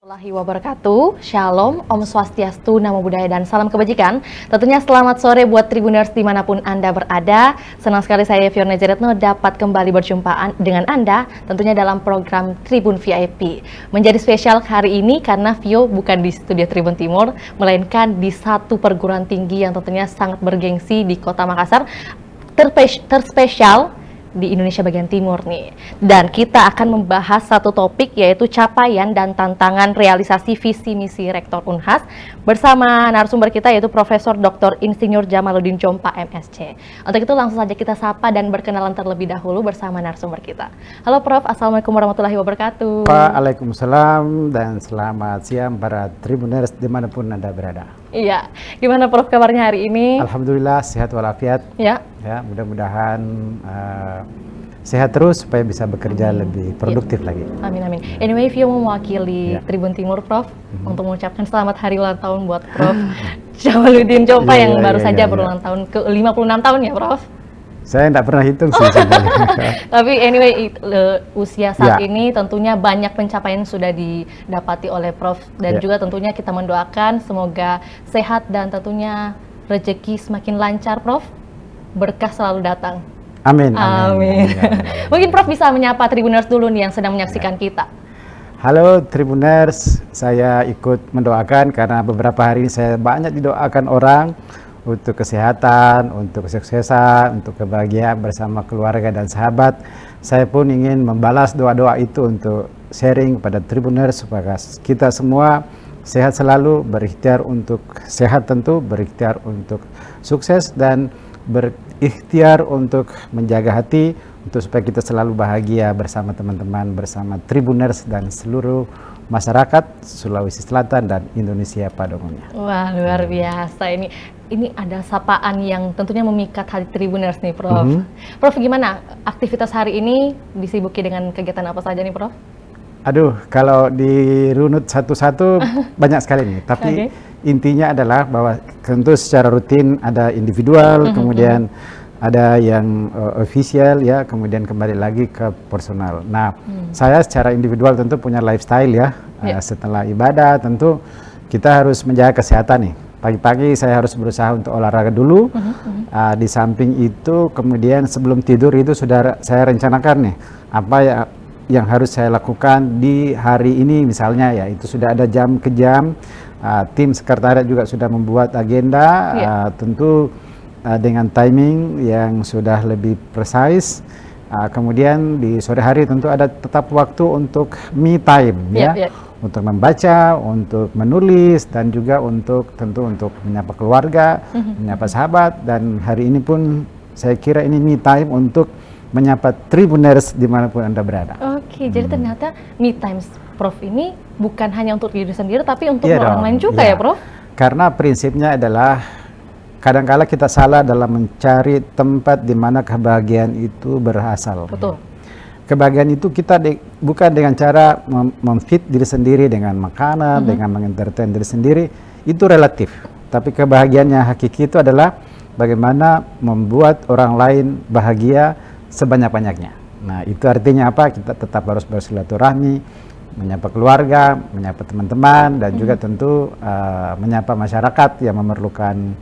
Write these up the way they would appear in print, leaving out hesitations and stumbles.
Warahmatullahi wabarakatuh. Shalom, Om Swastiastu, Namo Buddhaya, dan salam kebajikan. Tentunya selamat sore buat Tribuners dimanapun Anda berada. Senang sekali saya Fiona Jaretno dapat kembali berjumpa dengan Anda tentunya dalam program Tribun VIP. Menjadi spesial hari ini karena Vio bukan di studio Tribun Timur, melainkan di satu perguruan tinggi yang tentunya sangat bergengsi di Kota Makassar, terspesial di Indonesia bagian timur nih. Dan kita akan membahas satu topik, yaitu capaian dan tantangan realisasi visi misi Rektor Unhas bersama narasumber kita, yaitu Profesor Dr. Insinyur Jamaluddin Chompa MSc. Untuk itu langsung saja kita sapa dan berkenalan terlebih dahulu bersama narasumber kita. Halo Prof, Assalamualaikum warahmatullahi wabarakatuh. Waalaikumsalam dan selamat siang para Tribuners dimanapun Anda berada. Iya, gimana Prof kabarnya hari ini? Alhamdulillah sehat walafiat. Ya. Ya, mudah-mudahan sehat terus supaya bisa bekerja lebih produktif lagi. Amin amin. Anyway, Vio mewakili Tribun Timur Prof untuk mengucapkan selamat hari ulang tahun buat Prof Jamaluddin Chompa yang baru saja berulang tahun ke 56 tahun ya Prof. Saya tidak pernah hitung sih sebenarnya. Tapi anyway, usia saat ini tentunya banyak pencapaian sudah didapati oleh Prof dan juga tentunya kita mendoakan semoga sehat dan tentunya rezeki semakin lancar Prof. Berkah selalu datang. Amin. Amin. Mungkin Prof bisa menyapa Tribuners dulu nih yang sedang menyaksikan kita. Halo Tribuners, saya ikut mendoakan karena beberapa hari ini saya banyak didoakan orang untuk kesehatan, untuk kesuksesan, untuk kebahagiaan bersama keluarga dan sahabat. Saya pun ingin membalas doa-doa itu untuk sharing pada Tribuners supaya kita semua sehat selalu, berikhtiar untuk sehat tentu, berikhtiar untuk sukses dan berikhtiar untuk menjaga hati untuk supaya kita selalu bahagia bersama teman-teman, bersama Tribuners dan seluruh masyarakat Sulawesi Selatan dan Indonesia pada umumnya. Wah, luar biasa ini ada sapaan yang tentunya memikat hati Tribuners nih, Prof. Prof, gimana aktivitas hari ini, disibuki dengan kegiatan apa saja nih, Prof? Aduh, kalau dirunut satu-satu banyak sekali nih, tapi intinya adalah bahwa tentu secara rutin ada individual, kemudian ada yang official ya, kemudian kembali lagi ke personal. Nah, saya secara individual tentu punya lifestyle ya. Setelah ibadah tentu kita harus menjaga kesehatan nih. Pagi-pagi saya harus berusaha untuk olahraga dulu. Di samping itu kemudian sebelum tidur itu sudah saya rencanakan nih apa yang harus saya lakukan di hari ini misalnya ya, itu sudah ada jam ke jam. Tim sekretariat juga sudah membuat agenda, tentu dengan timing yang sudah lebih precise. Kemudian di sore hari tentu ada tetap waktu untuk me time untuk membaca, untuk menulis, dan juga untuk tentu untuk menyapa keluarga, menyapa sahabat. Dan hari ini pun saya kira ini me time untuk menyapa Tribuners dimanapun Anda berada. Oke, jadi ternyata me times Prof ini bukan hanya untuk diri sendiri, tapi untuk orang lain juga ya Prof? Karena prinsipnya adalah kadang-kala kita salah dalam mencari tempat di mana kebahagiaan itu berasal. Betul. Kebahagiaan itu kita bukan dengan cara memfit diri sendiri dengan makanan, dengan mengentertain diri sendiri, itu relatif. Tapi kebahagiaan yang hakiki itu adalah bagaimana membuat orang lain bahagia sebanyak-banyaknya. Nah, itu artinya apa? Kita tetap harus bersilaturahmi, menyapa keluarga, menyapa teman-teman, dan juga tentu menyapa masyarakat yang memerlukan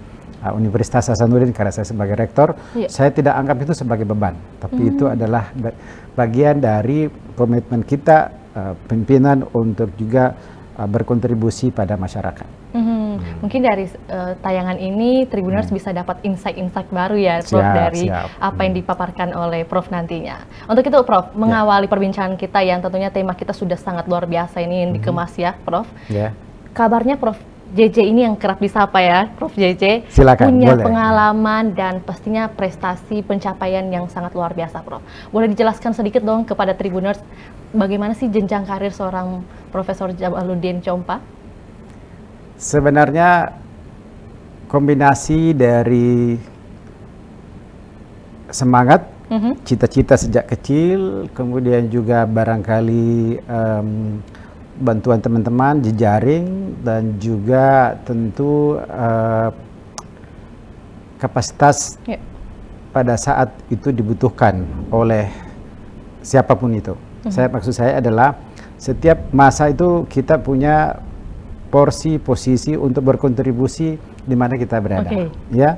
Universitas Hasanuddin. Karena saya sebagai rektor, saya tidak anggap itu sebagai beban, tapi itu adalah bagian dari komitmen kita pimpinan untuk juga berkontribusi pada masyarakat. Mungkin dari tayangan ini Tribuners bisa dapat insight-insight baru ya Prof dari apa yang dipaparkan oleh Prof nantinya. Untuk itu Prof, mengawali perbincangan kita yang tentunya tema kita sudah sangat luar biasa ini yang dikemas ya Prof. Kabarnya Prof JJ ini yang kerap disapa ya, Prof JJ, silakan, punya boleh. pengalaman dan pastinya prestasi pencapaian yang sangat luar biasa Prof. Boleh dijelaskan sedikit dong kepada Tribuners bagaimana sih jenjang karir seorang Profesor Jamaluddin Chompa? Sebenarnya kombinasi dari semangat, cita-cita sejak kecil, kemudian juga barangkali bantuan teman-teman, jejaring, dan juga tentu kapasitas pada saat itu dibutuhkan oleh siapapun itu. Maksud saya adalah setiap masa itu kita punya porsi posisi untuk berkontribusi di mana kita berada. Ya,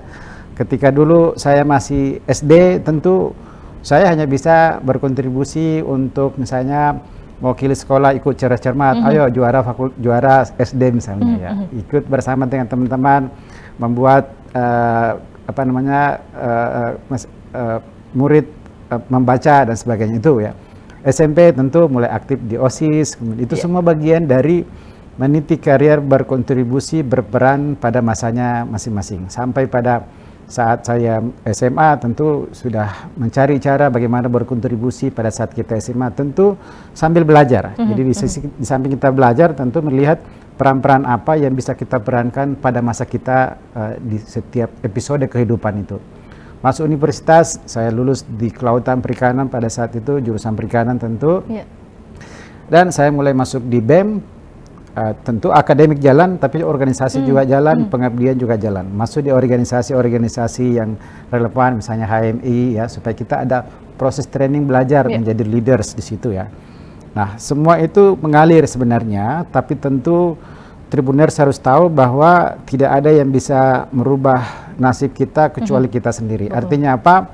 ketika dulu saya masih SD, tentu saya hanya bisa berkontribusi untuk misalnya mewakili sekolah ikut cerdas cermat, ayo juara SD misalnya ya, ikut bersama dengan teman-teman membuat murid membaca dan sebagainya itu ya. SMP tentu mulai aktif di OSIS, itu semua bagian dari meniti karier berkontribusi berperan pada masanya masing-masing. Sampai pada saat saya SMA tentu sudah mencari cara bagaimana berkontribusi pada saat kita SMA, tentu sambil belajar. Jadi di samping kita belajar tentu melihat peran-peran apa yang bisa kita perankan pada masa kita di setiap episode kehidupan itu. Masuk universitas, saya lulus di Kelautan Perikanan pada saat itu, jurusan perikanan tentu. Dan saya mulai masuk di BEM, tentu akademik jalan, tapi organisasi juga jalan, pengabdian juga jalan. Masuk di organisasi-organisasi yang relevan, misalnya HMI ya, supaya kita ada proses training belajar menjadi leaders di situ ya. Nah, semua itu mengalir sebenarnya, tapi tentu Tribuners harus tahu bahwa tidak ada yang bisa merubah nasib kita kecuali kita sendiri. Artinya apa?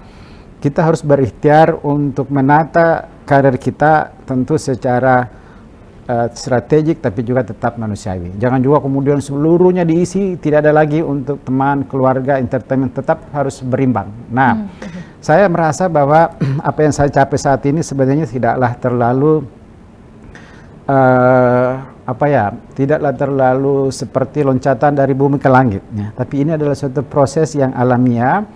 Kita harus berikhtiar untuk menata karir kita tentu secara strategik tapi juga tetap manusiawi. Jangan juga kemudian seluruhnya diisi, tidak ada lagi untuk teman, keluarga, entertainment, tetap harus berimbang. Nah, saya merasa bahwa apa yang saya capai saat ini sebenarnya tidaklah terlalu tidaklah terlalu seperti loncatan dari bumi ke langit ya. Tapi ini adalah suatu proses yang alamiah,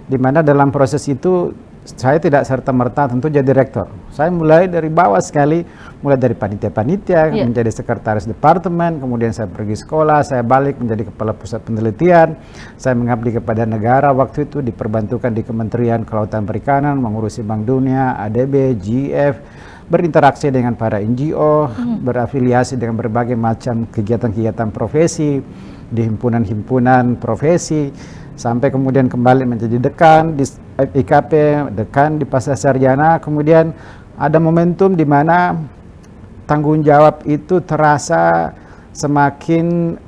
di mana dalam proses itu saya tidak serta-merta tentu jadi rektor. Saya mulai dari bawah sekali, mulai dari panitia-panitia, menjadi sekretaris departemen, kemudian saya pergi sekolah, saya balik menjadi kepala pusat penelitian, saya mengabdi kepada negara waktu itu, diperbantukan di Kementerian Kelautan Perikanan, mengurusi Bank Dunia, ADB, GF, berinteraksi dengan para NGO, berafiliasi dengan berbagai macam kegiatan-kegiatan profesi, di himpunan-himpunan profesi, sampai kemudian kembali menjadi dekan di IKP, dekan di Pasar Sarjana. Kemudian ada momentum di mana tanggung jawab itu terasa semakin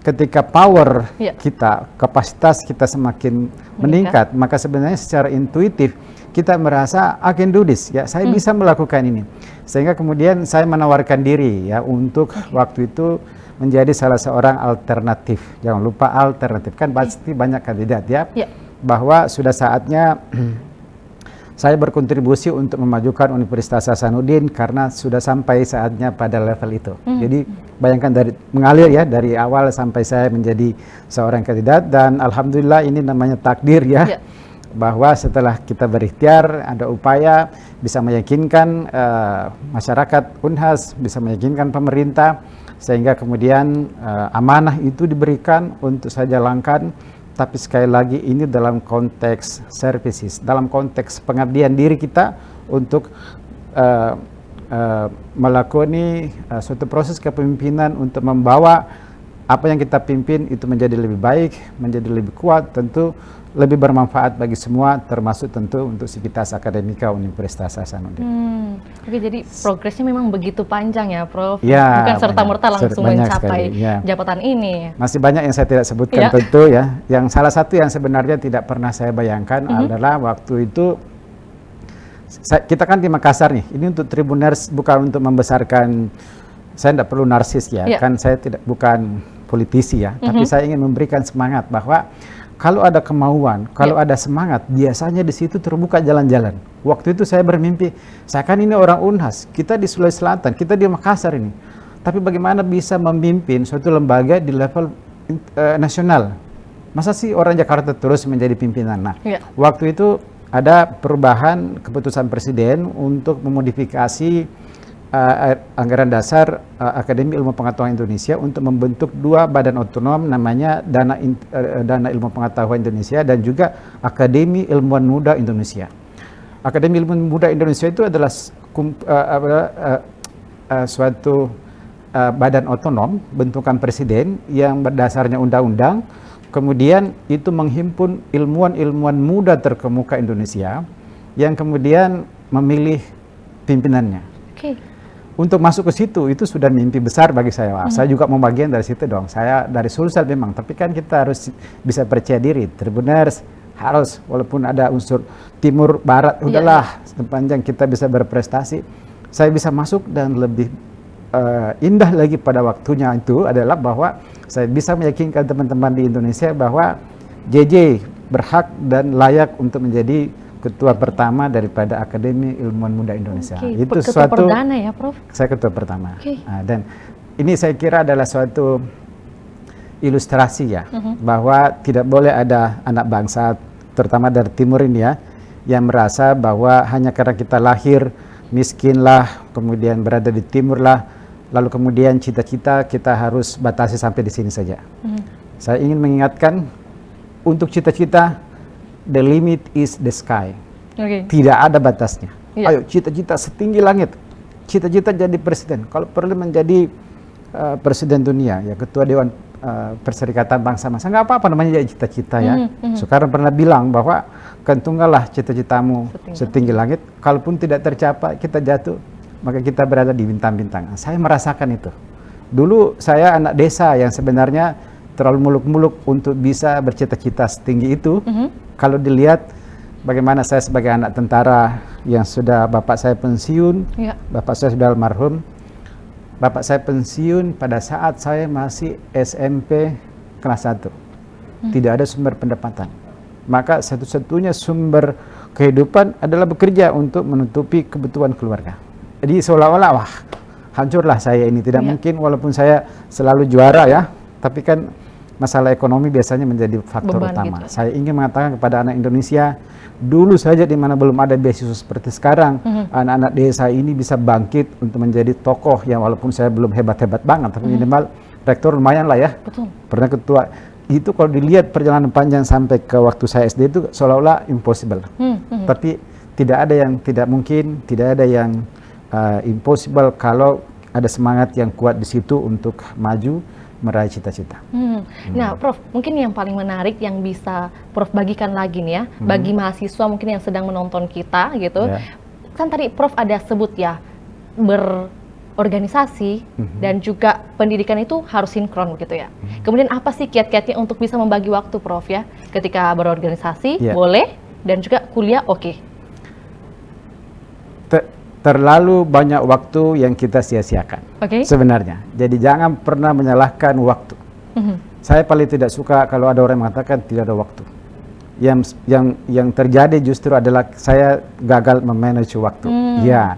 ketika power kita, kapasitas kita semakin meningkat, maka sebenarnya secara intuitif kita merasa I can do this ya, saya bisa melakukan ini. Sehingga kemudian saya menawarkan diri ya untuk waktu itu menjadi salah seorang alternatif. Jangan lupa alternatif, kan pasti banyak kandidat ya. Bahwa sudah saatnya saya berkontribusi untuk memajukan Universitas Hasanuddin karena sudah sampai saatnya pada level itu. Jadi bayangkan dari mengalir ya dari awal sampai saya menjadi seorang kandidat, dan alhamdulillah ini namanya takdir ya. Bahwa setelah kita berikhtiar, ada upaya bisa meyakinkan masyarakat Unhas, bisa meyakinkan pemerintah, sehingga kemudian amanah itu diberikan untuk saya jalankan. Tapi sekali lagi ini dalam konteks services, dalam konteks pengabdian diri kita untuk melakoni suatu proses kepemimpinan untuk membawa apa yang kita pimpin itu menjadi lebih baik, menjadi lebih kuat, tentu lebih bermanfaat bagi semua, termasuk tentu untuk Sivitas Akademika Universitas Hasanuddin. Oke, jadi progresnya memang begitu panjang ya, Prof. Ya, bukan serta-merta langsung mencapai jabatan ini. Masih banyak yang saya tidak sebutkan tentu ya. Yang salah satu yang sebenarnya tidak pernah saya bayangkan adalah waktu itu kita kan di Makassar nih. Ini untuk Tribuners, bukan untuk membesarkan. Saya tidak perlu narsis ya. Kan saya bukan politisi ya. Tapi saya ingin memberikan semangat bahwa kalau ada kemauan, kalau ada semangat, biasanya di situ terbuka jalan-jalan. Waktu itu saya bermimpi, saya kan ini orang Unhas, kita di Sulawesi Selatan, kita di Makassar ini. Tapi bagaimana bisa memimpin suatu lembaga di level nasional? Masa sih orang Jakarta terus menjadi pimpinan? Nah, waktu itu ada perubahan keputusan Presiden untuk memodifikasi anggaran dasar Akademi Ilmu Pengetahuan Indonesia untuk membentuk dua badan otonom, namanya Dana Ilmu Pengetahuan Indonesia dan juga Akademi Ilmuwan Muda Indonesia. Akademi Ilmuwan Muda Indonesia itu adalah suatu badan otonom bentukan Presiden yang berdasarnya undang-undang, kemudian itu menghimpun ilmuwan-ilmuwan muda terkemuka Indonesia yang kemudian memilih pimpinannya. Oke. Untuk masuk ke situ itu sudah mimpi besar bagi saya. Wah, saya juga mau bagian dari situ dong. Saya dari Sulsel memang, tapi kan kita harus bisa percaya diri. Tribuners harus, walaupun ada unsur timur barat, udahlah sepanjang kita bisa berprestasi, saya bisa masuk. Dan lebih indah lagi pada waktunya itu adalah bahwa saya bisa meyakinkan teman-teman di Indonesia bahwa JJ berhak dan layak untuk menjadi ketua pertama daripada Akademi Ilmuwan Muda Indonesia. Itu ketua perdana ya, Prof? Saya ketua pertama. Dan ini saya kira adalah suatu ilustrasi ya, bahwa tidak boleh ada anak bangsa, terutama dari timur ini ya, yang merasa bahwa hanya karena kita lahir miskin lah, kemudian berada di timur lah, lalu kemudian cita-cita kita harus batasi sampai di sini saja. Saya ingin mengingatkan, untuk cita-cita, the limit is the sky. Tidak ada batasnya. Ayo cita-cita setinggi langit. Cita-cita jadi presiden. Kalau perlu menjadi presiden dunia, ya ketua Dewan Perserikatan Bangsa-Bangsa, nggak apa-apa namanya jadi cita-cita ya. Soekarno pernah bilang bahwa gantungkanlah cita-citamu setinggi langit. Kalaupun tidak tercapai, kita jatuh, maka kita berada di bintang-bintang. Saya merasakan itu. Dulu saya anak desa yang sebenarnya terlalu muluk-muluk untuk bisa bercita-cita setinggi itu. Kalau dilihat bagaimana saya sebagai anak tentara yang sudah bapak saya pensiun, bapak saya sudah almarhum. Bapak saya pensiun pada saat saya masih SMP kelas 1. Tidak ada sumber pendapatan. Maka satu-satunya sumber kehidupan adalah bekerja untuk menutupi kebutuhan keluarga. Jadi seolah-olah, wah, hancurlah saya ini. Tidak mungkin, walaupun saya selalu juara ya, tapi kan masalah ekonomi biasanya menjadi faktor utama. Gitu. Saya ingin mengatakan kepada anak Indonesia, dulu saja di mana belum ada beasiswa seperti sekarang, anak-anak desa ini bisa bangkit untuk menjadi tokoh yang walaupun saya belum hebat-hebat banget, tapi minimal rektor lumayan lah ya. Betul. Pernah ketua. Itu kalau dilihat perjalanan panjang sampai ke waktu saya SD itu seolah-olah impossible. Tapi tidak ada yang tidak mungkin, tidak ada yang impossible kalau ada semangat yang kuat di situ untuk maju meraih cita-cita. Nah, Prof, mungkin yang paling menarik yang bisa Prof bagikan lagi nih ya, bagi mahasiswa mungkin yang sedang menonton kita gitu, kan tadi Prof ada sebut ya, berorganisasi dan juga pendidikan itu harus sinkron gitu ya. Kemudian apa sih kiat-kiatnya untuk bisa membagi waktu, Prof ya, ketika berorganisasi boleh dan juga kuliah oke? Terlalu banyak waktu yang kita sia-siakan sebenarnya. Jadi jangan pernah menyalahkan waktu. Saya paling tidak suka kalau ada orang yang mengatakan tidak ada waktu. Yang terjadi justru adalah saya gagal memanage waktu. Ya,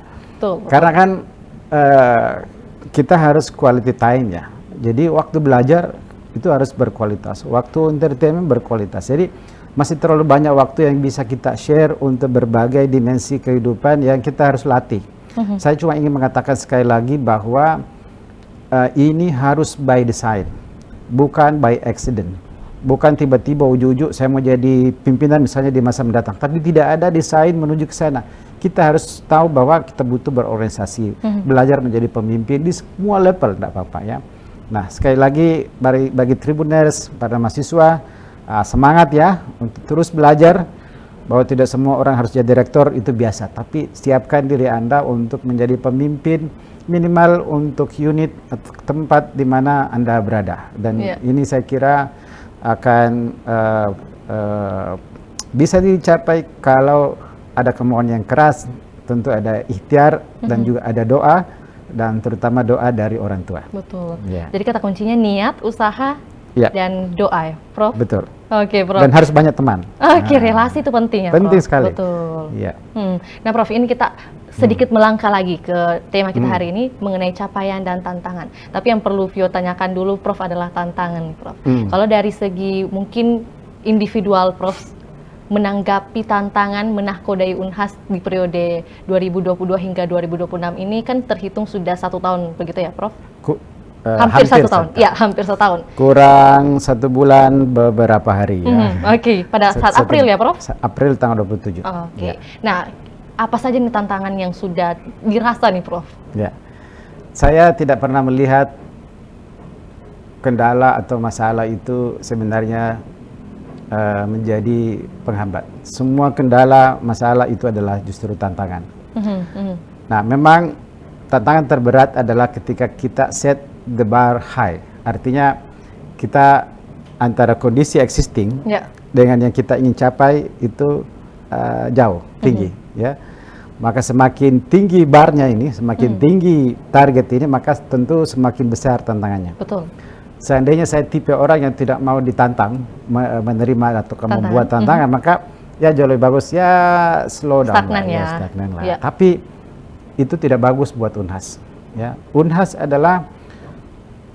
karena kan kita harus quality time ya. Jadi waktu belajar itu harus berkualitas. Waktu entertainment berkualitas. Jadi masih terlalu banyak waktu yang bisa kita share untuk berbagai dimensi kehidupan yang kita harus latih. Saya cuma ingin mengatakan sekali lagi bahwa ini harus by design, bukan by accident. Bukan tiba-tiba ujuk-ujuk saya mau jadi pimpinan misalnya di masa mendatang. Tapi tidak ada desain menuju ke sana. Kita harus tahu bahwa kita butuh berorganisasi, belajar menjadi pemimpin di semua level, tidak apa-apa ya. Nah, sekali lagi bagi Tribuners, para mahasiswa, semangat ya untuk terus belajar, bahwa tidak semua orang harus jadi direktur, itu biasa, tapi siapkan diri Anda untuk menjadi pemimpin minimal untuk unit atau tempat di mana Anda berada. Dan ini saya kira akan bisa dicapai kalau ada kemauan yang keras, tentu ada ikhtiar dan juga ada doa, dan terutama doa dari orang tua. Betul. Jadi kata kuncinya niat, usaha, dan doa ya, Prof? Betul. Oke, Prof. Dan harus banyak teman. Relasi itu penting ya, Prof? Penting sekali. Betul. Nah, Prof, ini kita sedikit melangkah lagi ke tema kita hari ini mengenai capaian dan tantangan. Tapi yang perlu Vio tanyakan dulu, Prof, adalah tantangan, Prof. Kalau dari segi mungkin individual, Prof, menanggapi tantangan menahkodai Unhas di periode 2022 hingga 2026 ini kan terhitung sudah 1 tahun, begitu ya, Prof? Hampir 1 tahun. Ya, hampir 1 tahun. Kurang 1 bulan beberapa hari ya. Pada saat April ya, Prof? April tanggal 27. Nah, apa saja nih tantangan yang sudah dirasa nih, Prof? Ya, saya tidak pernah melihat kendala atau masalah itu sebenarnya menjadi penghambat. Semua kendala, masalah itu adalah justru tantangan. Nah, memang tantangan terberat adalah ketika kita set the bar high. Artinya kita antara kondisi existing dengan yang kita ingin capai itu jauh, tinggi. Ya. Maka semakin tinggi barnya ini, semakin tinggi target ini, maka tentu semakin besar tantangannya. Betul. Seandainya saya tipe orang yang tidak mau ditantang, menerima atau membuat tantangan, maka ya jauh lebih bagus ya slow down, stagnan lah. Tapi itu tidak bagus buat Unhas. Ya. Unhas adalah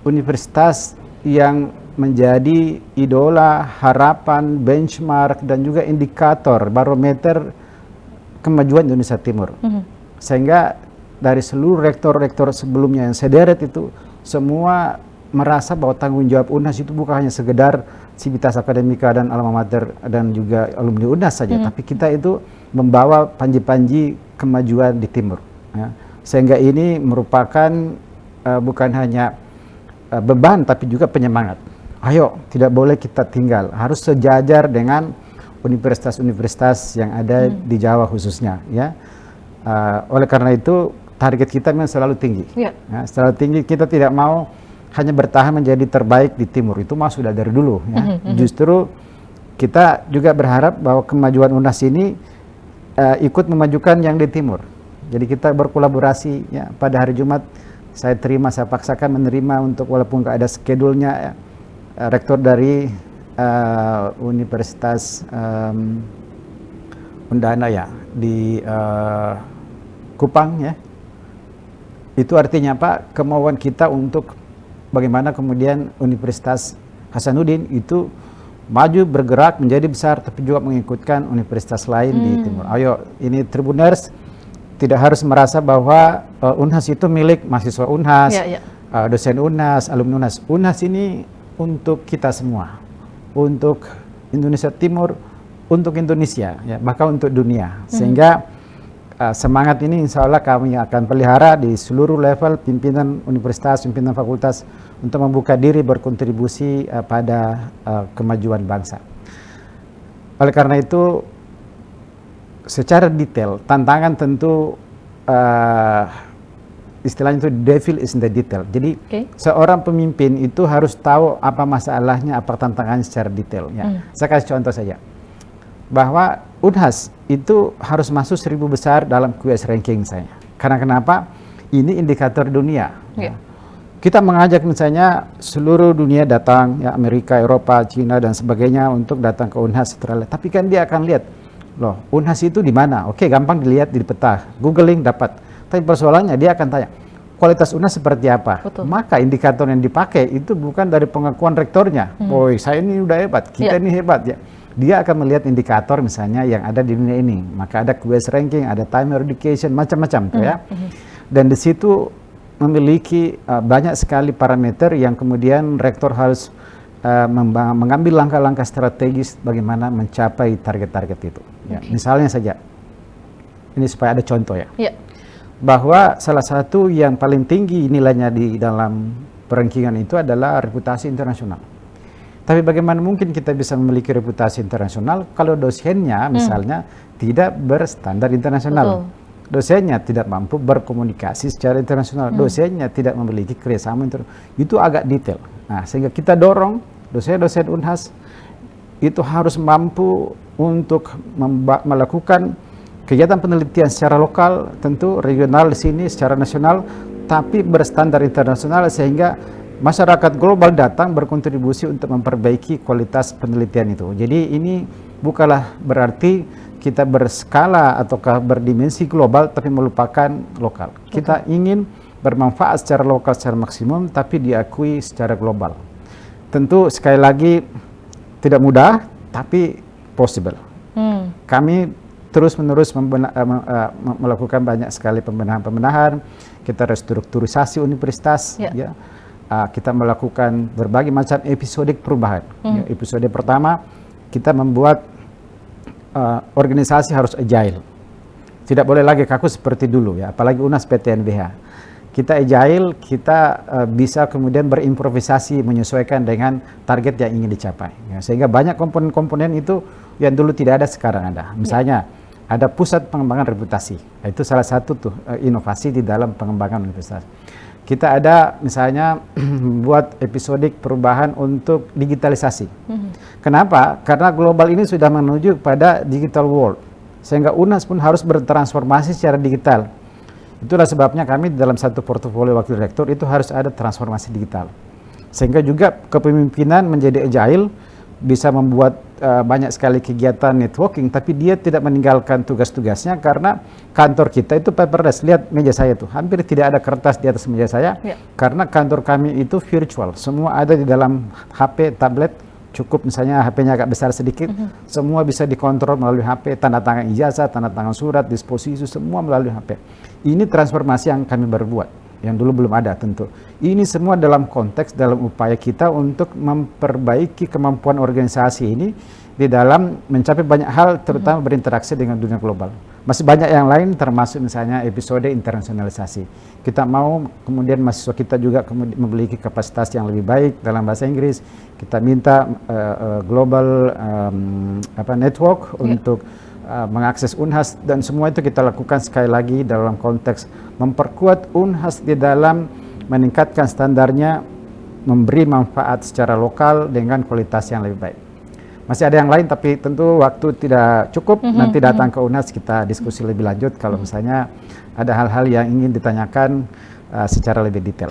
universitas yang menjadi idola, harapan, benchmark, dan juga indikator, barometer kemajuan Indonesia Timur. Sehingga dari seluruh rektor-rektor sebelumnya yang sederet itu, semua merasa bahwa tanggung jawab Unhas itu bukan hanya sekedar Civitas Akademika dan alma mater dan juga alumni Unhas saja, tapi kita itu membawa panji-panji kemajuan di Timur. Ya. Sehingga ini merupakan bukan hanya beban, tapi juga penyemangat. Ayo, tidak boleh kita tinggal, harus sejajar dengan universitas-universitas yang ada di Jawa khususnya, ya. Oleh karena itu target kita memang selalu tinggi, ya, selalu tinggi. Kita tidak mau hanya bertahan menjadi terbaik di Timur, itu mah sudah dari dulu, ya. Justru kita juga berharap bahwa kemajuan Unhas ini ikut memajukan yang di Timur. Jadi kita berkolaborasi, ya. Pada hari Jumat saya paksakan menerima untuk walaupun nggak ada schedule-nya, ya, rektor dari Universitas Undana ya di Kupang, ya. Itu artinya apa? Kemauan kita untuk bagaimana kemudian Universitas Hasanuddin itu maju bergerak menjadi besar, tapi juga mengikutkan universitas lain di Timur. Ayo, ini Tribuners tidak harus merasa bahwa Unhas itu milik mahasiswa Unhas, dosen Unhas, alumni Unhas. Unhas ini untuk kita semua, untuk Indonesia Timur, untuk Indonesia, ya, bahkan untuk dunia. Sehingga semangat ini insya Allah kami akan pelihara di seluruh level pimpinan universitas, pimpinan fakultas untuk membuka diri berkontribusi pada kemajuan bangsa. Oleh karena itu, secara detail, tantangan tentu istilahnya itu devil is in the detail. Jadi seorang pemimpin itu harus tahu apa masalahnya, apa tantangannya secara detail. Ya. Saya kasih contoh saja, bahwa Unhas itu harus masuk 1000 besar dalam QS ranking misalnya. Karena kenapa? Ini indikator dunia. Ya. Kita mengajak misalnya seluruh dunia datang, ya, Amerika, Eropa, Cina dan sebagainya untuk datang ke Unhas setelah. Tapi kan dia akan lihat, loh, Unhas itu di mana? Oke, gampang dilihat di peta, googling dapat. Tapi persoalannya dia akan tanya, kualitas Unhas seperti apa? Betul. Maka indikator yang dipakai itu bukan dari pengakuan rektornya. Woi, saya ini udah hebat, kita ini hebat, ya. Dia akan melihat indikator misalnya yang ada di dunia ini. Maka ada QS ranking, ada time education, macam-macam tuh, ya. Dan di situ memiliki banyak sekali parameter yang kemudian rektor harus mengambil langkah-langkah strategis bagaimana mencapai target-target itu. Ya. Misalnya saja, ini supaya ada contoh, ya. Bahwa salah satu yang paling tinggi nilainya di dalam perankingan itu adalah reputasi internasional. Tapi bagaimana mungkin kita bisa memiliki reputasi internasional kalau dosennya misalnya tidak berstandar internasional? Dosennya tidak mampu berkomunikasi secara internasional, dosennya tidak memiliki kerjasama internasional. Itu agak detail. Nah, sehingga kita dorong dosen-dosen Unhas itu harus mampu untuk melakukan kegiatan penelitian secara lokal, tentu regional di sini, secara nasional, tapi berstandar internasional sehingga masyarakat global datang berkontribusi untuk memperbaiki kualitas penelitian itu. Jadi ini bukanlah berarti kita berskala ataukah berdimensi global tapi melupakan lokal. Kita ingin bermanfaat secara lokal secara maksimum tapi diakui secara global. Tentu sekali lagi tidak mudah tapi possible. Kami terus-menerus melakukan banyak sekali pembenahan-pembenahan. Kita restrukturisasi universitas, ya. Kita melakukan berbagai macam episodik perubahan. Ya, episode pertama, kita membuat organisasi harus agile. Tidak boleh lagi kaku seperti dulu, ya. Apalagi Unhas PTNBH. Kita agile, kita bisa kemudian berimprovisasi menyesuaikan dengan target yang ingin dicapai. Ya, sehingga banyak komponen-komponen itu yang dulu tidak ada sekarang ada. Misalnya, ada pusat pengembangan reputasi. Itu salah satu tuh inovasi di dalam pengembangan universitas. Kita ada misalnya buat episodik perubahan untuk digitalisasi. Kenapa? Karena global ini sudah menuju pada digital world. Sehingga UNAS pun harus bertransformasi secara digital. Itulah sebabnya kami dalam satu portofolio wakil rektor itu harus ada transformasi digital. Sehingga juga kepemimpinan menjadi agile, bisa membuat banyak sekali kegiatan networking, tapi dia tidak meninggalkan tugas-tugasnya karena kantor kita itu paperless. Lihat meja saya tuh, hampir tidak ada kertas di atas meja saya, karena kantor kami itu virtual. Semua ada di dalam HP, tablet, cukup misalnya HP-nya agak besar sedikit, semua bisa dikontrol melalui HP, tanda tangan ijazah, tanda tangan surat, disposisi, semua melalui HP. Ini transformasi yang kami baru buat, yang dulu belum ada tentu. Ini semua dalam konteks, dalam upaya kita untuk memperbaiki kemampuan organisasi ini di dalam mencapai banyak hal, terutama berinteraksi dengan dunia global. Masih banyak yang lain, termasuk misalnya episode internasionalisasi. Kita mau kemudian mahasiswa kita juga memiliki kapasitas yang lebih baik dalam bahasa Inggris. Kita minta global network untuk mengakses UNHAS, dan semua itu kita lakukan sekali lagi dalam konteks memperkuat UNHAS di dalam meningkatkan standarnya, memberi manfaat secara lokal dengan kualitas yang lebih baik. Masih ada yang lain, tapi tentu waktu tidak cukup. Nanti datang ke UNHAS kita diskusi lebih lanjut kalau misalnya ada hal-hal yang ingin ditanyakan secara lebih detail.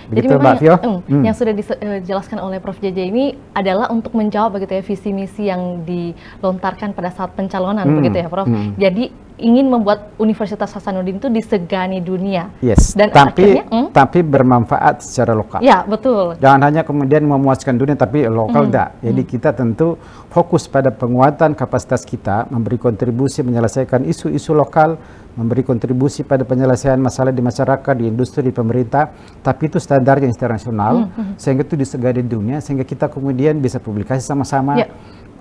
Begitu, jadi Mbak Vio? Yang sudah dijelaskan oleh Prof. JJ ini adalah untuk menjawab begitu ya visi misi yang dilontarkan pada saat pencalonan begitu ya, Prof. Jadi ingin membuat Universitas Hasanuddin itu disegani dunia. Yes, dan tapi bermanfaat secara lokal. Ya, betul. Jangan hanya kemudian memuaskan dunia, tapi lokal enggak. Jadi kita tentu fokus pada penguatan kapasitas kita, memberi kontribusi menyelesaikan isu-isu lokal, memberi kontribusi pada penyelesaian masalah di masyarakat, di industri, di pemerintah, tapi itu standarnya internasional, sehingga itu disegani dunia, sehingga kita kemudian bisa publikasi sama-sama.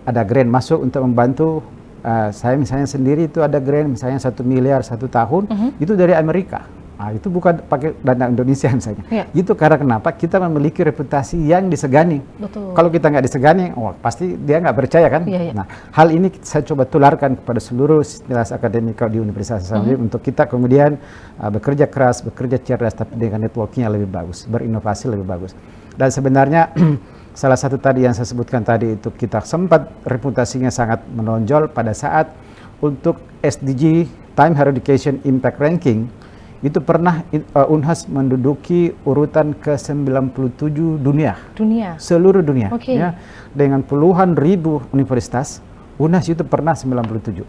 Ada grant masuk untuk membantu. Saya misalnya sendiri itu ada grant misalnya 1 miliar 1 tahun, itu dari Amerika. Itu bukan pakai dana Indonesia misalnya. Itu karena kenapa? Kita memiliki reputasi yang disegani. Betul. Kalau kita nggak disegani, pasti dia nggak percaya kan? Nah, hal ini saya coba tularkan kepada seluruh sivitas akademika di Universitas Hasanuddin untuk kita kemudian bekerja keras, bekerja cerdas, tapi dengan networking yang lebih bagus, berinovasi lebih bagus. Dan sebenarnya salah satu tadi yang saya sebutkan tadi itu kita sempat reputasinya sangat menonjol pada saat untuk SDG Time Higher Education Impact Ranking itu pernah UNHAS menduduki urutan ke-97 dunia. Seluruh dunia. Ya, dengan puluhan ribu universitas, UNHAS itu pernah 97.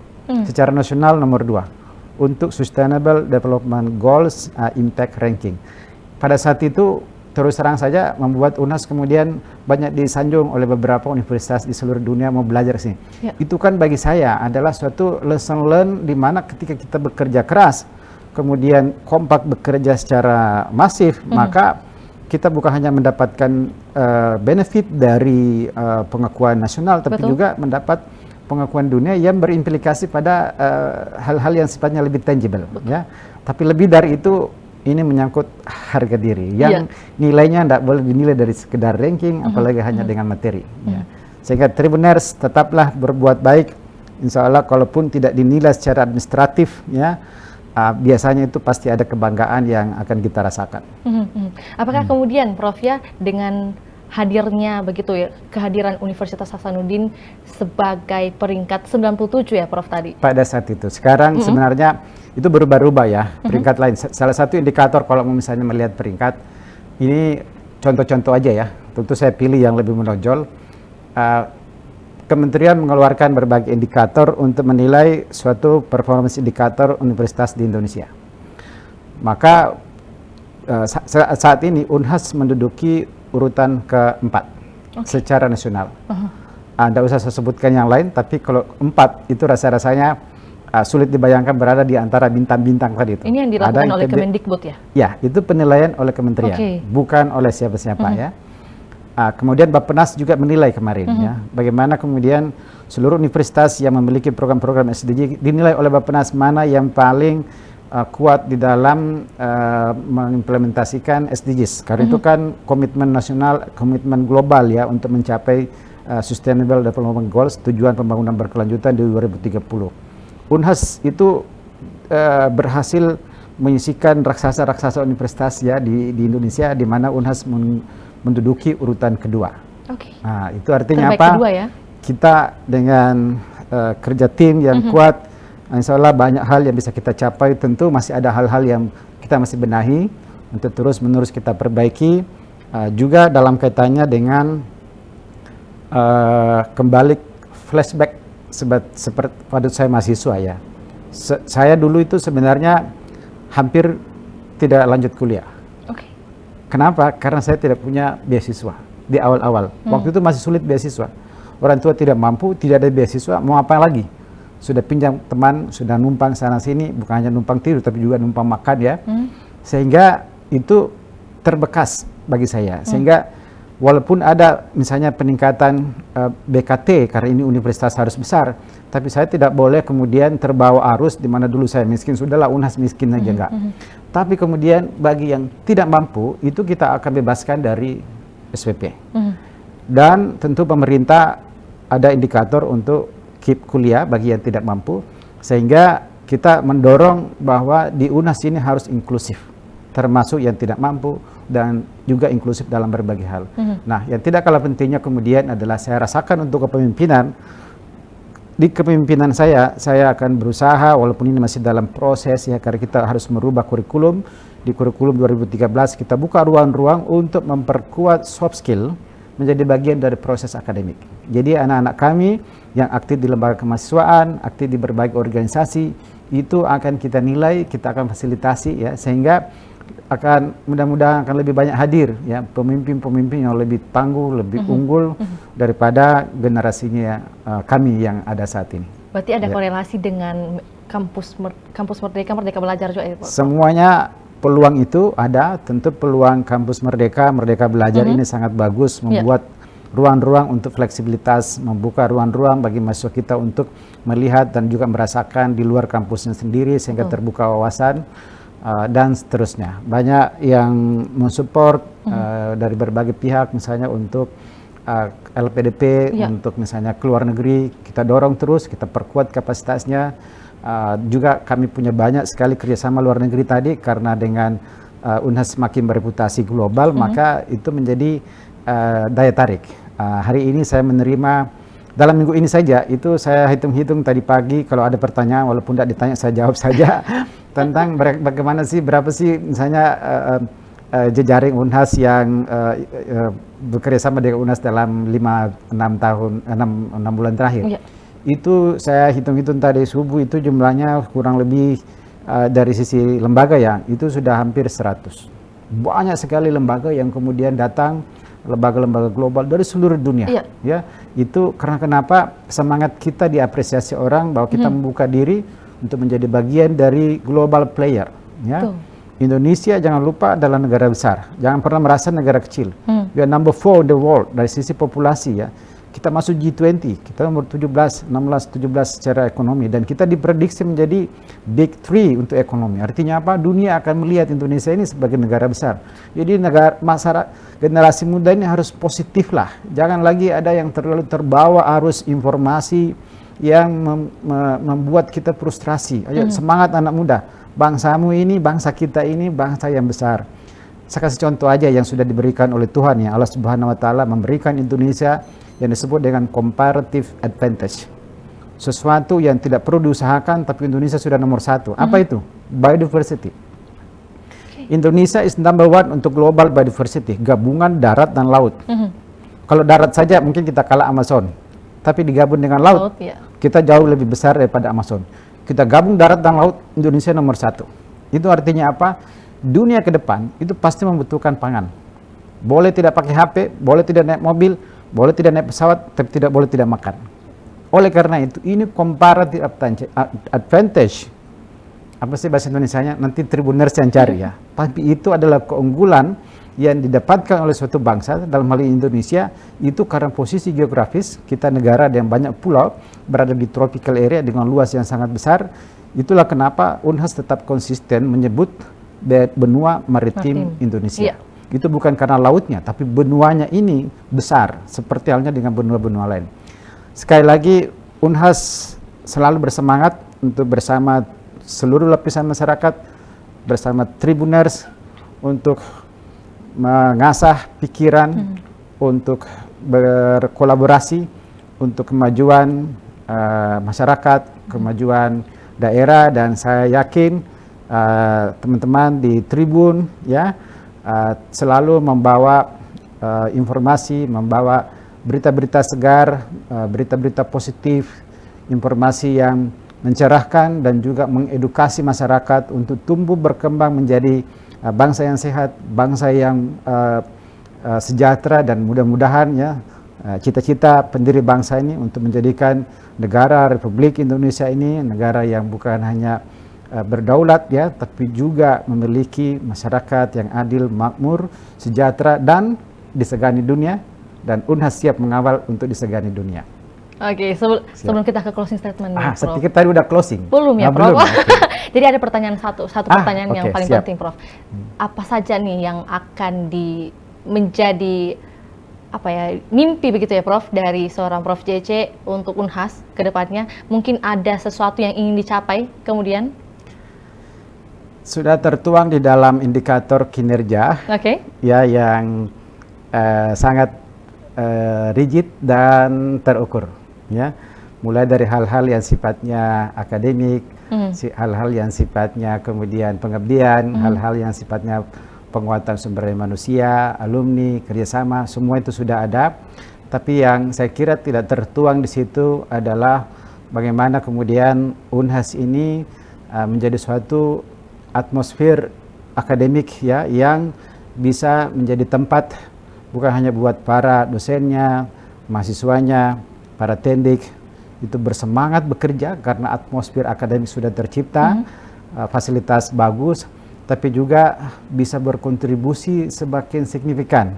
Secara nasional nomor 2 untuk Sustainable Development Goals Impact Ranking. Pada saat itu terus terang saja membuat UNHAS kemudian banyak disanjung oleh beberapa universitas di seluruh dunia mau belajar sini. Itu kan bagi saya adalah suatu lesson learn di mana ketika kita bekerja keras, kemudian kompak bekerja secara masif, maka kita bukan hanya mendapatkan benefit dari pengakuan nasional, tapi juga mendapat pengakuan dunia yang berimplikasi pada hal-hal yang sifatnya lebih tangible. Ya. Tapi lebih dari itu, ini menyangkut harga diri yang nilainya tidak boleh dinilai dari sekedar ranking, apalagi hanya dengan materi. Ya. Sehingga Tribuners tetaplah berbuat baik, insya Allah kalaupun tidak dinilai secara administratif, ya biasanya itu pasti ada kebanggaan yang akan kita rasakan. Apakah kemudian Prof ya dengan hadirnya begitu ya, kehadiran Universitas Hasanuddin sebagai peringkat 97 ya Prof tadi? Pada saat itu, sekarang sebenarnya itu berubah-ubah ya, peringkat lain. Salah satu indikator kalau misalnya melihat peringkat, ini contoh-contoh aja ya, tentu saya pilih yang lebih menonjol. Kementerian mengeluarkan berbagai indikator untuk menilai suatu performance indikator universitas di Indonesia. Maka saat ini UNHAS menduduki urutan ke-4 secara nasional. Tidak usah saya sebutkan yang lain, tapi kalau 4 itu rasa-rasanya sulit dibayangkan berada di antara bintang-bintang tadi itu. Ini yang dilakukan oleh Kemendikbud ya? Ya, itu penilaian oleh kementerian, bukan oleh siapa-siapa ya. Kemudian Bappenas juga menilai kemarin ya, bagaimana kemudian seluruh universitas yang memiliki program-program SDG dinilai oleh Bappenas mana yang paling kuat di dalam mengimplementasikan SDGs. Karena itu kan komitmen nasional, komitmen global ya untuk mencapai Sustainable Development Goals, tujuan pembangunan berkelanjutan di 2030. Unhas itu berhasil menyisikan raksasa-raksasa universitas ya di Indonesia, di mana Unhas menduduki urutan kedua. Oke. Nah, itu artinya Terbaik apa? kedua ya? Kita dengan kerja tim yang kuat, insya Allah banyak hal yang bisa kita capai. Tentu masih ada hal-hal yang kita masih benahi untuk terus-menerus kita perbaiki. Juga dalam kaitannya dengan kembali flashback seperti pada saya mahasiswa ya. Saya dulu itu sebenarnya hampir tidak lanjut kuliah. Oke. Kenapa? Karena saya tidak punya beasiswa di awal-awal. Waktu itu masih sulit beasiswa. Orang tua tidak mampu, tidak ada beasiswa, mau apa lagi? Sudah pinjam teman, sudah numpang sana sini, bukan hanya numpang tidur tapi juga numpang makan ya. Sehingga itu terbekas bagi saya. Sehingga walaupun ada misalnya peningkatan BKT karena ini universitas harus besar, tapi saya tidak boleh kemudian terbawa arus di mana dulu saya miskin, sudahlah Unhas miskin aja enggak. Tapi kemudian bagi yang tidak mampu itu kita akan bebaskan dari SPP. Dan tentu pemerintah ada indikator untuk keep kuliah bagi yang tidak mampu, sehingga kita mendorong bahwa di Unhas ini harus inklusif, termasuk yang tidak mampu dan juga inklusif dalam berbagai hal. Nah, yang tidak kalah pentingnya kemudian adalah saya rasakan untuk kepemimpinan. Di kepemimpinan saya akan berusaha, walaupun ini masih dalam proses ya, karena kita harus merubah kurikulum. Di kurikulum 2013 kita buka ruang-ruang untuk memperkuat soft skill menjadi bagian dari proses akademik. Jadi anak-anak kami yang aktif di lembaga kemahasiswaan, aktif di berbagai organisasi, itu akan kita nilai, kita akan fasilitasi ya, sehingga akan mudah-mudahan akan lebih banyak hadir ya pemimpin-pemimpin yang lebih tangguh, lebih unggul daripada generasinya kami yang ada saat ini. Berarti ada korelasi dengan kampus Merdeka Belajar juga ya, Pak? Semuanya peluang itu ada, tentu peluang kampus Merdeka Belajar ini sangat bagus, membuat ruang-ruang untuk fleksibilitas, membuka ruang-ruang bagi mahasiswa kita untuk melihat dan juga merasakan di luar kampusnya sendiri sehingga terbuka wawasan. Dan seterusnya. Banyak yang mensupport dari berbagai pihak, misalnya untuk LPDP, untuk misalnya ke luar negeri, kita dorong terus, kita perkuat kapasitasnya. Juga kami punya banyak sekali kerjasama luar negeri tadi, karena dengan Unhas semakin bereputasi global, maka itu menjadi daya tarik. Hari ini saya menerima, dalam minggu ini saja, itu saya hitung-hitung tadi pagi, kalau ada pertanyaan, walaupun tidak ditanya, saya jawab saja. Tentang bagaimana sih, berapa sih misalnya jejaring Unhas yang bekerja sama dengan Unhas dalam 5-6 bulan terakhir. Itu saya hitung-hitung tadi subuh, itu jumlahnya kurang lebih dari sisi lembaga ya, itu sudah hampir 100. Banyak sekali lembaga yang kemudian datang, lembaga-lembaga global dari seluruh dunia. Ya, itu karena kenapa semangat kita diapresiasi orang bahwa kita membuka diri untuk menjadi bagian dari global player ya. Indonesia jangan lupa adalah negara besar, jangan pernah merasa negara kecil. We are number 4 in the world dari sisi populasi ya. Kita masuk G20, kita nomor 17, 16, 17 secara ekonomi, dan kita diprediksi menjadi big 3 untuk ekonomi. Artinya apa? Dunia akan melihat Indonesia ini sebagai negara besar. Jadi masyarakat generasi muda ini harus positif lah. Jangan lagi ada yang terlalu terbawa arus informasi yang membuat kita frustrasi. Ayo semangat anak muda. Bangsamu ini, bangsa kita ini, bangsa yang besar. Saya kasih contoh aja yang sudah diberikan oleh Tuhan ya. Allah Subhanahu wa taala memberikan Indonesia yang disebut dengan comparative advantage. Sesuatu yang tidak perlu diusahakan tapi Indonesia sudah nomor 1. Apa itu? Biodiversity. Indonesia is number 1 untuk global biodiversity, gabungan darat dan laut. Kalau darat saja mungkin kita kalah Amazon, tapi digabung dengan laut, kita jauh lebih besar daripada Amazon. Kita gabung darat dan laut, Indonesia nomor 1. Itu artinya apa? Dunia ke depan itu pasti membutuhkan pangan. Boleh tidak pakai HP, boleh tidak naik mobil, boleh tidak naik pesawat, tapi tidak boleh tidak makan. Oleh karena itu, ini comparative advantage. Apa sih bahasa Indonesianya? Nanti Tribuners yang cari ya. Tapi itu adalah keunggulan yang didapatkan oleh suatu bangsa, dalam hal ini Indonesia, itu karena posisi geografis, kita negara yang banyak pulau, berada di tropical area dengan luas yang sangat besar. Itulah kenapa Unhas tetap konsisten menyebut benua maritim Indonesia. Itu bukan karena lautnya, tapi benuanya ini besar, seperti halnya dengan benua-benua lain. Sekali lagi, Unhas selalu bersemangat untuk bersama seluruh lapisan masyarakat, bersama Tribuners untuk mengasah pikiran, untuk berkolaborasi untuk kemajuan masyarakat, kemajuan daerah, dan saya yakin teman-teman di Tribun ya selalu membawa informasi, membawa berita-berita segar, berita-berita positif, informasi yang mencerahkan dan juga mengedukasi masyarakat untuk tumbuh berkembang menjadi bangsa yang sehat, bangsa yang sejahtera, dan mudah-mudahan ya cita-cita pendiri bangsa ini untuk menjadikan negara Republik Indonesia ini negara yang bukan hanya berdaulat ya, tapi juga memiliki masyarakat yang adil, makmur, sejahtera, dan disegani dunia, dan Unhas siap mengawal untuk disegani dunia. Oke, sebelum kita ke closing statement nih, Saya Prof. pikir tadi udah closing. Belum ya, Belum. Prof? Okay. Jadi ada pertanyaan satu pertanyaan yang paling siap. penting, Prof. Apa saja nih yang akan menjadi mimpi begitu ya, Prof, dari seorang Prof JC untuk Unhas ke depannya? Mungkin ada sesuatu yang ingin dicapai kemudian? Sudah tertuang di dalam indikator kinerja ya yang sangat rigid dan terukur ya, mulai dari hal-hal yang sifatnya akademik, hal-hal yang sifatnya kemudian pengabdian, hal-hal yang sifatnya penguatan sumber daya manusia, alumni, kerjasama, semua itu sudah ada. Tapi yang saya kira tidak tertuang di situ adalah bagaimana kemudian Unhas ini menjadi suatu atmosfer akademik ya yang bisa menjadi tempat bukan hanya buat para dosennya, mahasiswanya, para tendik itu bersemangat bekerja karena atmosfer akademik sudah tercipta, fasilitas bagus, tapi juga bisa berkontribusi semakin signifikan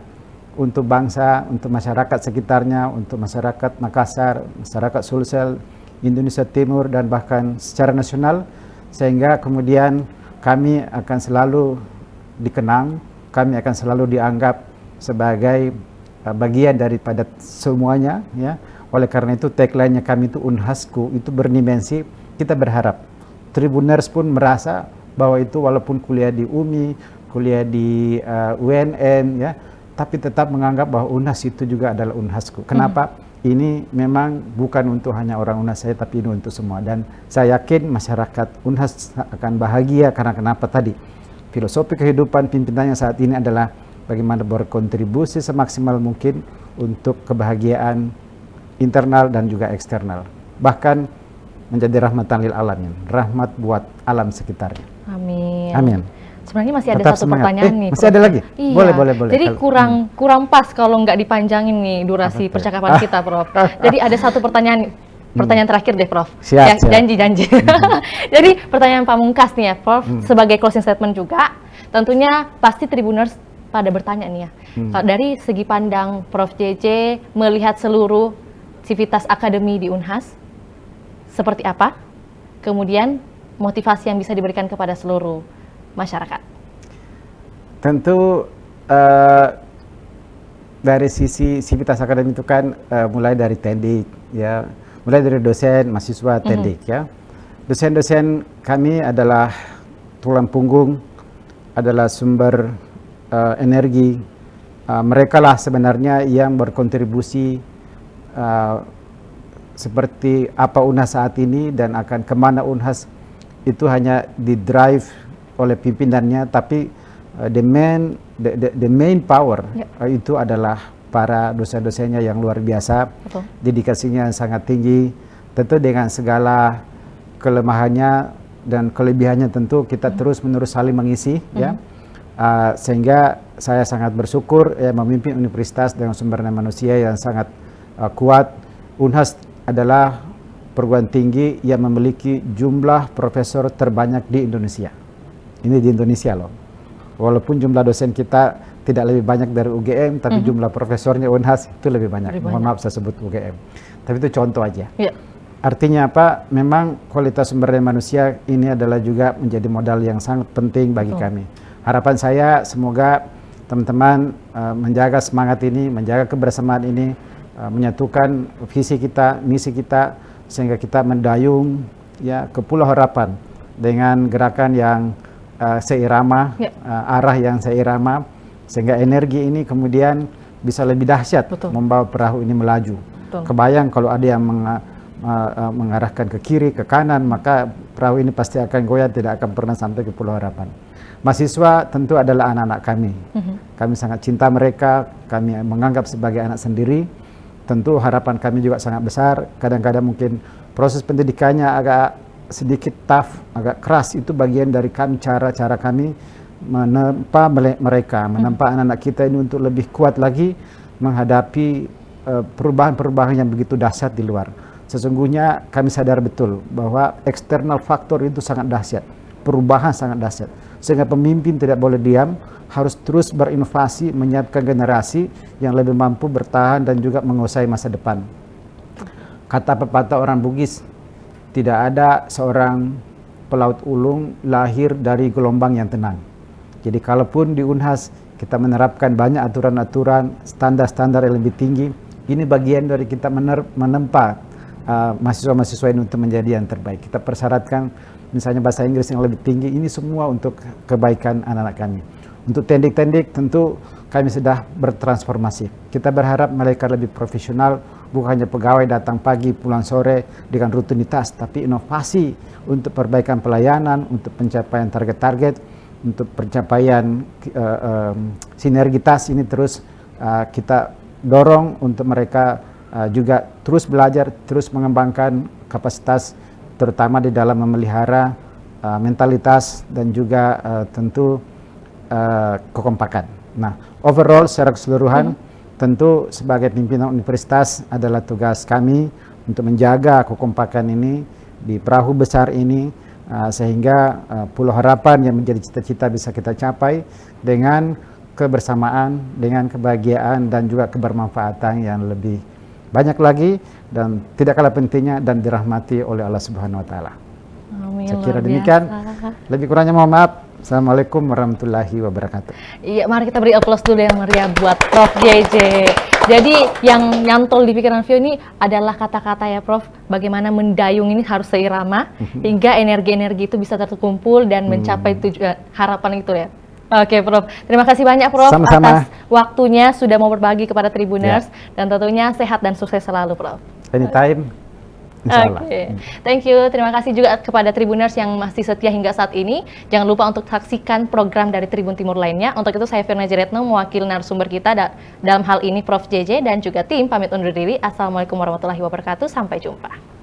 untuk bangsa, untuk masyarakat sekitarnya, untuk masyarakat Makassar, masyarakat Sulsel, Indonesia Timur, dan bahkan secara nasional, sehingga kemudian kami akan selalu dikenang, kami akan selalu dianggap sebagai bagian daripada semuanya ya. Oleh karena itu tagline-nya kami itu Unhasku, itu berdimensi. Kita berharap Tribuners pun merasa bahwa itu walaupun kuliah di UMI, kuliah di UNN ya, tapi tetap menganggap bahwa Unhas itu juga adalah Unhasku. Kenapa? Ini memang bukan untuk hanya orang Unhas saya, tapi ini untuk semua. Dan saya yakin masyarakat Unhas akan bahagia karena kenapa tadi? Filosofi kehidupan pimpinannya saat ini adalah bagaimana berkontribusi semaksimal mungkin untuk kebahagiaan internal dan juga eksternal. Bahkan menjadi rahmatan lil alamin, rahmat buat alam sekitarnya. Amin. Amin. Sebenarnya masih ada Tetap satu semangat. pertanyaan nih. Masih ada lagi? Iya. Boleh. Jadi kurang pas kalau nggak dipanjangin nih durasi percakapan kita, Prof. Jadi ada satu pertanyaan terakhir deh, Prof. Siap. Janji. Jadi pertanyaan pamungkas nih ya, Prof. Sebagai closing statement juga, tentunya pasti Tribuners pada bertanya nih ya. Dari segi pandang Prof JC melihat seluruh sivitas akademi di Unhas, seperti apa? Kemudian motivasi yang bisa diberikan kepada seluruh masyarakat. Tentu dari sisi sivitas akademik itu kan mulai dari tendik ya, mulai dari dosen, mahasiswa, tendik ya. Dosen-dosen kami adalah tulang punggung, adalah sumber energi. Mereka lah sebenarnya yang berkontribusi seperti apa Unhas saat ini dan akan kemana Unhas itu hanya di-drive oleh pimpinannya, tapi the main power itu adalah para dosen-dosennya yang luar biasa. Betul. Dedikasinya sangat tinggi, tentu dengan segala kelemahannya dan kelebihannya tentu kita terus-menerus saling mengisi ya. Sehingga saya sangat bersyukur ya memimpin universitas dengan sumber daya manusia yang sangat kuat. Unhas adalah perguruan tinggi yang memiliki jumlah profesor terbanyak di Indonesia. Ini di Indonesia loh. Walaupun jumlah dosen kita tidak lebih banyak dari UGM, tapi jumlah profesornya Unhas itu lebih banyak. Mohon maaf saya sebut UGM. Tapi itu contoh aja. Yeah. Artinya apa? Memang kualitas sumber daya manusia ini adalah juga menjadi modal yang sangat penting bagi kami. Harapan saya semoga teman-teman menjaga semangat ini, menjaga kebersamaan ini, menyatukan visi kita, misi kita, sehingga kita mendayung ya ke Pulau Harapan dengan gerakan yang seirama, arah yang seirama, sehingga energi ini kemudian bisa lebih dahsyat membawa perahu ini melaju. Kebayang kalau ada yang mengarahkan ke kiri, ke kanan, maka perahu ini pasti akan goyah, tidak akan pernah sampai ke Pulau Harapan. Mahasiswa tentu adalah anak-anak kami. Kami sangat cinta mereka, kami menganggap sebagai anak sendiri. Tentu harapan kami juga sangat besar. Kadang-kadang mungkin proses pendidikannya agak sedikit tough, agak keras. Itu bagian dari kami, cara kami menempa mereka, menempa anak-anak kita ini untuk lebih kuat lagi menghadapi perubahan-perubahan yang begitu dahsyat di luar. Sesungguhnya kami sadar betul bahwa eksternal faktor itu sangat dahsyat, perubahan sangat dahsyat, sehingga pemimpin tidak boleh diam, harus terus berinovasi, menyiapkan generasi yang lebih mampu bertahan dan juga menguasai masa depan. Kata pepatah orang Bugis, tidak ada seorang pelaut ulung lahir dari gelombang yang tenang. Jadi kalaupun di Unhas kita menerapkan banyak aturan-aturan, standar-standar yang lebih tinggi, ini bagian dari kita menempa mahasiswa-mahasiswa ini untuk menjadi yang terbaik. Kita persyaratkan misalnya bahasa Inggris yang lebih tinggi, ini semua untuk kebaikan anak-anak kami. Untuk tendik-tendik tentu kami sudah bertransformasi. Kita berharap mereka lebih profesional, bukan hanya pegawai datang pagi pulang sore dengan rutinitas, tapi inovasi untuk perbaikan pelayanan, untuk pencapaian target-target, untuk pencapaian sinergitas ini terus kita dorong untuk mereka juga terus belajar, terus mengembangkan kapasitas, terutama di dalam memelihara mentalitas dan juga tentu kekompakan. Nah, overall secara keseluruhan tentu sebagai pimpinan universitas adalah tugas kami untuk menjaga kekompakan ini di perahu besar ini sehingga Pulau Harapan yang menjadi cita-cita bisa kita capai dengan kebersamaan, dengan kebahagiaan dan juga kebermanfaatan yang lebih banyak lagi dan tidak kalah pentingnya dan dirahmati oleh Allah Subhanahu wa taala. Amin. Saya kira demikian. Lebih kurangnya mohon maaf. Assalamualaikum warahmatullahi wabarakatuh. Iya, mari kita beri aplaus dulu yang meriah buat Prof. JJ. Jadi yang nyantol di pikiran Vio ini adalah kata-kata ya Prof, bagaimana mendayung ini harus seirama hingga energi-energi itu bisa terkumpul dan mencapai tujuan harapan itu ya. Oke Prof, terima kasih banyak Prof atas waktunya sudah mau berbagi kepada Tribuners dan tentunya sehat dan sukses selalu Prof. Anytime. Oke, thank you. Terima kasih juga kepada Tribuners yang masih setia hingga saat ini. Jangan lupa untuk saksikan program dari Tribun Timur lainnya. Untuk itu saya Fiona Jeretno mewakili narasumber kita dalam hal ini Prof. JJ dan juga tim pamit undur diri. Assalamualaikum warahmatullahi wabarakatuh. Sampai jumpa.